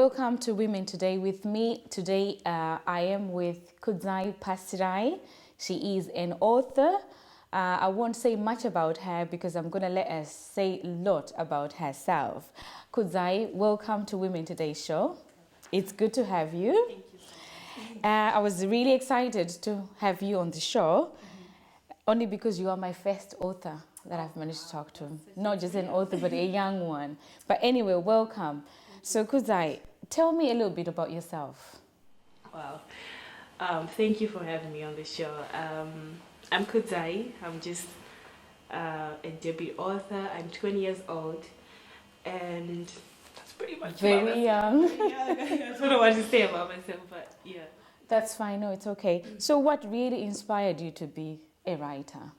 welcome to Women Today. With me today, I am with Kudzai Pasirayi. She is an author. I won't say much about her because I'm going to let her say a lot about herself. Kudzai, welcome to Women Today show. It's good to have you. Thank you so much. I was really excited to have you on the show, only because you are my first author that I've managed to talk to. Not just an author, but a young one. But anyway, welcome. So Kudzai, tell me a little bit about yourself. Wow. Thank you for having me on the show. I'm Kudzai. I'm just a debut author. I'm 20 years old. And that's pretty much Very young. I don't know what to say about myself, but yeah. That's fine. No, it's okay. So what really inspired you to be a writer?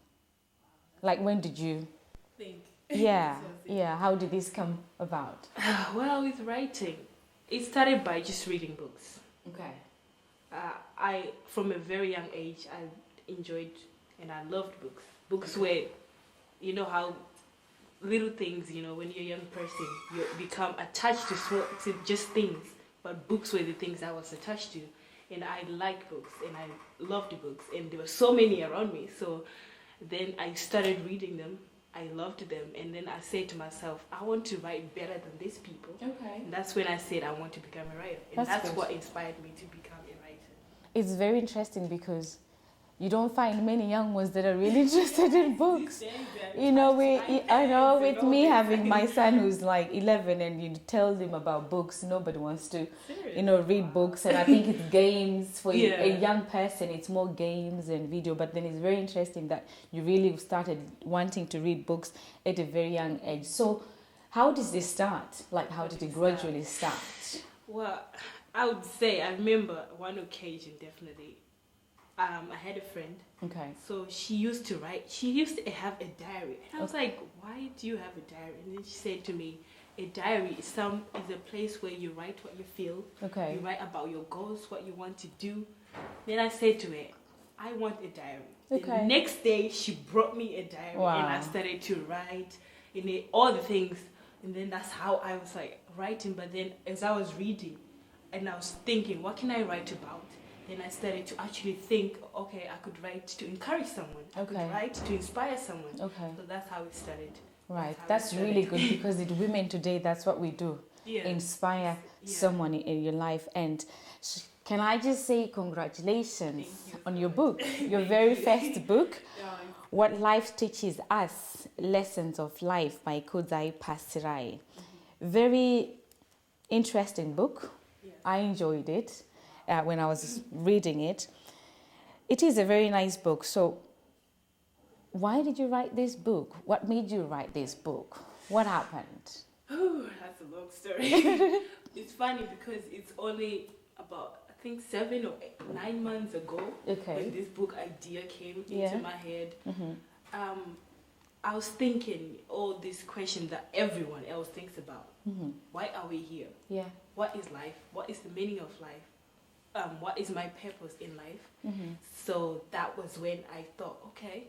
Like, when did you... Think. Yeah. How did this come about? Well, with writing, it started by just reading books. Okay. From a very young age, I enjoyed and I loved books. Books where, you know how little things, when you're a young person, you become attached to just things. But books were the things I was attached to. And I liked books and I loved the books. And there were so many around me. So then I started reading them. I loved them. And then I said to myself, I want to write better than these people. Okay. And that's when I said I want to become a writer. And that's what inspired me to become a writer. It's very interesting because you don't find many young ones that are really interested in books. I know with me having my son who's like 11 and you tell him about books, nobody wants to, read books. And I think it's games for a young person. It's more games and video. But then it's very interesting that you really started wanting to read books at a very young age. So how does this start? Like, how did it gradually start? Well, I would say I remember one occasion definitely. I had a friend. Okay. So she used to write. She used to have a diary. And I was like, why do you have a diary? And then she said to me, a diary is a place where you write what you feel. Okay. You write about your goals, what you want to do. Then I said to her, I want a diary. Okay. The next day, she brought me a diary. Wow. And I started to write all the things. And then that's how I was like writing. But then as I was reading and I was thinking, what can I write about? Then I started to actually think, okay, I could write to encourage someone. I could write to inspire someone. Okay. So that's how it started. Right. That's really good because with women today, that's what we do. Yeah. Inspire someone in your life. And can I just say congratulations on your book, your very first book, What Life Teaches Us, Lessons of Life by Kudzai Pasirayi. Very interesting book. Yeah. I enjoyed it. When I was reading it. It is a very nice book. So why did you write this book? What made you write this book? What happened? Oh, that's a long story. It's funny because it's only about, I think, 7 or 9 months ago when this book idea came into my head. Mm-hmm. I was thinking all these questions that everyone else thinks about. Mm-hmm. Why are we here? Yeah. What is life? What is the meaning of life? What is my purpose in life? Mm-hmm. So that was when I thought, okay,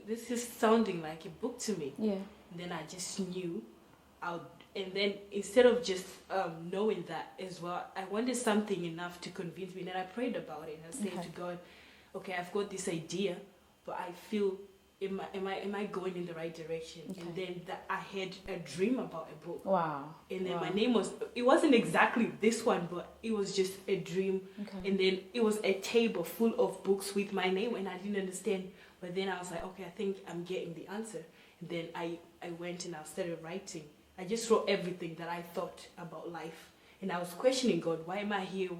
this is sounding like a book to me. Yeah. And then I just knew and then instead of just knowing that as well, I wanted something enough to convince me. And then I prayed about it and I said to God, okay, I've got this idea, but I feel, am I going in the right direction? Okay. And then I had a dream about a book. Wow. And then my name it wasn't exactly this one, but it was just a dream. Okay. And then it was a table full of books with my name and I didn't understand. But then I was like, okay, I think I'm getting the answer. And then I went and I started writing. I just wrote everything that I thought about life. And I was questioning God, why am I here?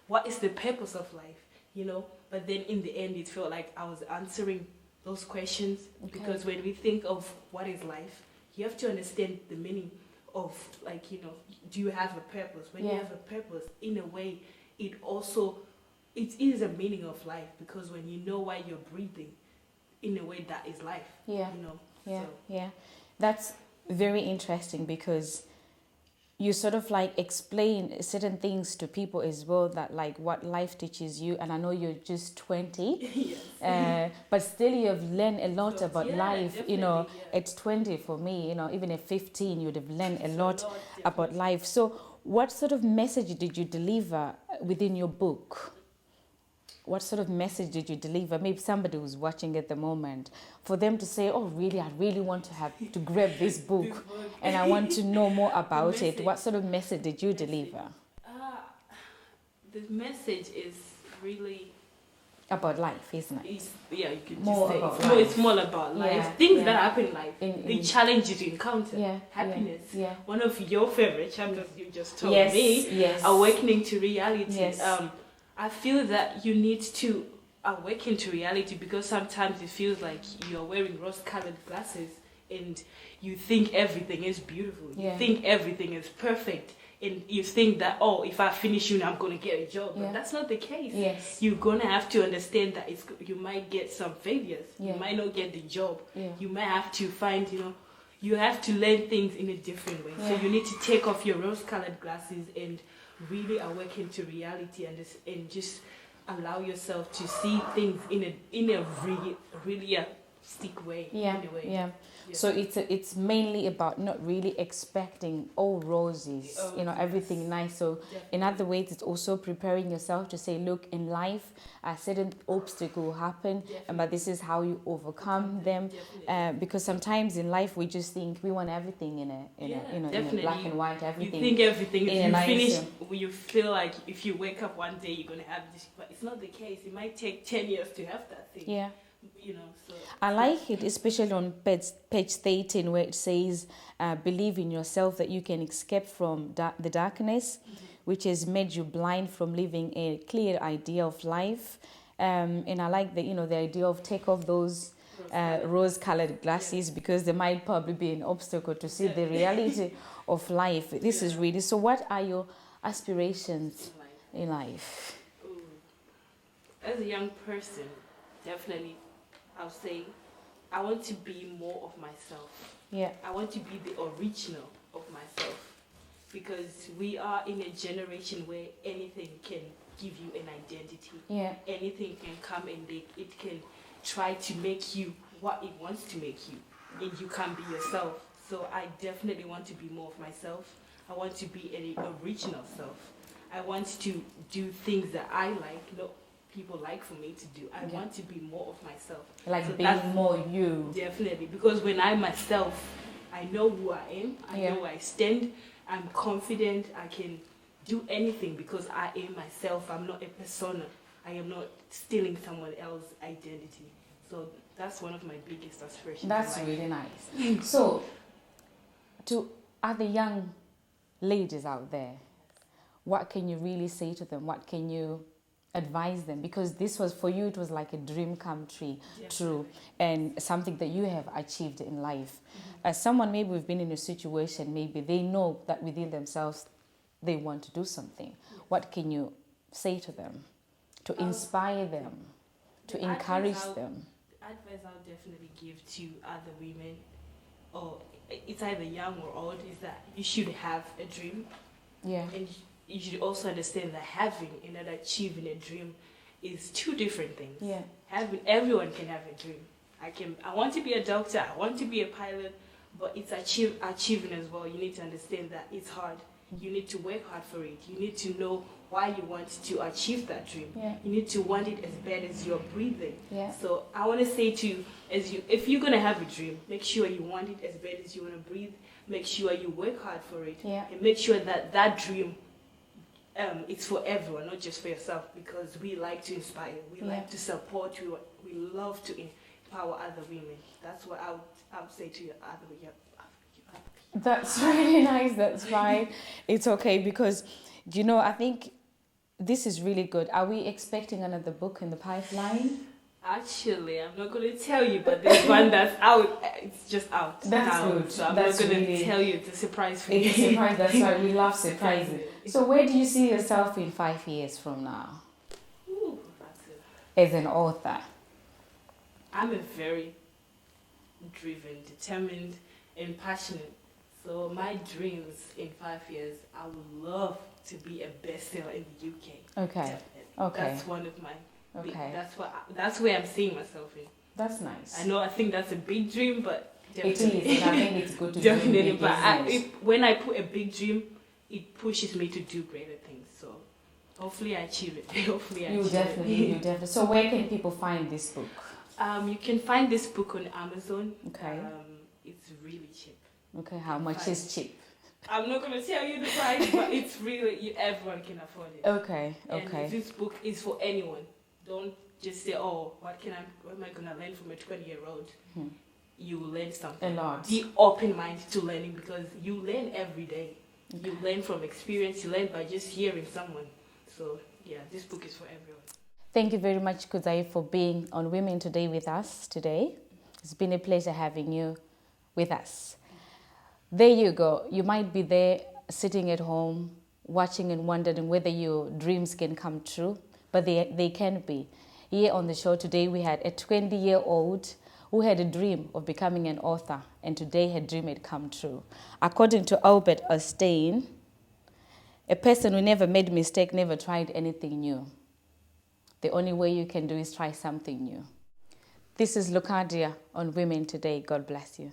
What is the purpose of life? But then in the end, it felt like I was answering those questions, because when we think of what is life, you have to understand the meaning of, do you have a purpose? When you have a purpose, in a way, it is a meaning of life, because when you know why you're breathing, in a way, that is life. Yeah. Yeah. That's very interesting because you sort of explain certain things to people as well, that what life teaches you. And I know you're just 20, yes. But still you've learned a lot about life. At 20 for me, even at 15, you'd have learned a lot about life. So what sort of message did you deliver within your book? What sort of message did you deliver? Maybe somebody who's watching at the moment, for them to say, oh, really, I really want to grab this book and I want to know more about it. What sort of message did you deliver? The message is really... about life, isn't it? You could more just say about life. It's more about life. Things that happen in life. The challenges you encounter. Happiness. One of your favorite chapters you just told me. Yes. Awakening to reality. Yes. I feel that you need to awaken to reality because sometimes it feels like you're wearing rose-colored glasses and you think everything is beautiful. You think everything is perfect. And you think that, oh, if I finish uni, I'm going to get a job. But that's not the case. Yes. You're going to have to understand that you might get some failures. You might not get the job. You might have to find, you have to learn things in a different way. So you need to take off your rose-colored glasses and really awaken to reality and just allow yourself to see things in a realistic way. So it's mainly about not really expecting all roses, everything nice. So in other ways, it's also preparing yourself to say, look, in life, a certain obstacle will happen, but this is how you overcome them. Because sometimes in life, we just think we want everything in a black and white, everything. You think everything, if you finish, you feel like if you wake up one day, you're going to have this, but it's not the case. It might take 10 years to have that thing. Yeah. So I like it, especially on page 13, where it says, believe in yourself that you can escape from the darkness, which has made you blind from living a clear idea of life. And I like the idea of take off those rose-colored glasses because there might probably be an obstacle to see the reality of life. This is really... So what are your aspirations in life? As a young person, definitely... I'll say, I want to be more of myself. I want to be the original of myself. Because we are in a generation where anything can give you an identity. Anything can come and it can try to make you what it wants to make you. And you can't be yourself. So I definitely want to be more of myself. I want to be an original self. I want to do things that I like, people like for me to do. I want to be more of myself. Like so being more you. Definitely. Because when I myself, I know who I am. I know where I stand. I'm confident. I can do anything because I am myself. I'm not a persona. I am not stealing someone else's identity. So that's one of my biggest aspirations. That's really nice. So to other young ladies out there, what can you really say to them? What can you advise them? Because this was for you, it was like a dream come true and something that you have achieved in life. As someone maybe we've been in a situation, maybe they know that within themselves they want to do something. What can you say to them to inspire them, to encourage them? The advice I'll definitely give to other women, or it's either young or old, is that you should have a dream. And you should also understand that having and not achieving a dream is two different things. Everyone can have a dream. I want to be a doctor, I want to be a pilot, but it's achieving as well. You need to understand that it's hard. You need to work hard for it. You need to know why you want to achieve that dream. You need to want it as bad as you're breathing. So I want to say to you, if you're going to have a dream, make sure you want it as bad as you want to breathe. Make sure you work hard for it. And make sure that dream it's for everyone, not just for yourself, because we like to inspire, we like to support, we love to empower other women. That's what I would say to your other women. That's really nice, that's fine. It's okay, because, I think this is really good. Are we expecting another book in the pipeline? Actually, I'm not going to tell you, but there's one that's out. It's just out. That's now, good. So I'm not going to tell you. It's a surprise for you. It's a surprise. That's why we love surprises. So where do you see yourself in 5 years from now? Ooh, as an author? I'm a very driven, determined, and passionate. So my dreams in 5 years, I would love to be a bestseller in the UK. Okay. That's one of my... Okay. That's where I'm seeing myself in. That's nice. I think that's a big dream, but definitely. It is. I think it's good to definitely. But when I put a big dream, it pushes me to do greater things. So hopefully I achieve it. Hopefully I you achieve definitely, it. you definitely. So where can people find this book? You can find this book on Amazon. Okay. It's really cheap. Okay, how much is cheap? I'm not going to tell you the price, but it's really, everyone can afford it. Okay, okay. And this book is for anyone. Don't just say, oh, what am I going to learn from a 20-year-old? You will learn something. A lot. Be open minded to learning, because you learn every day. Okay. You learn from experience, you learn by just hearing someone. So, yeah, this book is for everyone. Thank you very much, Kudzai, for being on Women Today with us today. It's been a pleasure having you with us. There you go. You might be there sitting at home, watching and wondering whether your dreams can come true, but they can be. Here on the show today, we had a 20-year-old who had a dream of becoming an author, and today her dream had come true. According to Albert Einstein, a person who never made a mistake never tried anything new. The only way you can do is try something new. This is Lucadia on Women Today. God bless you.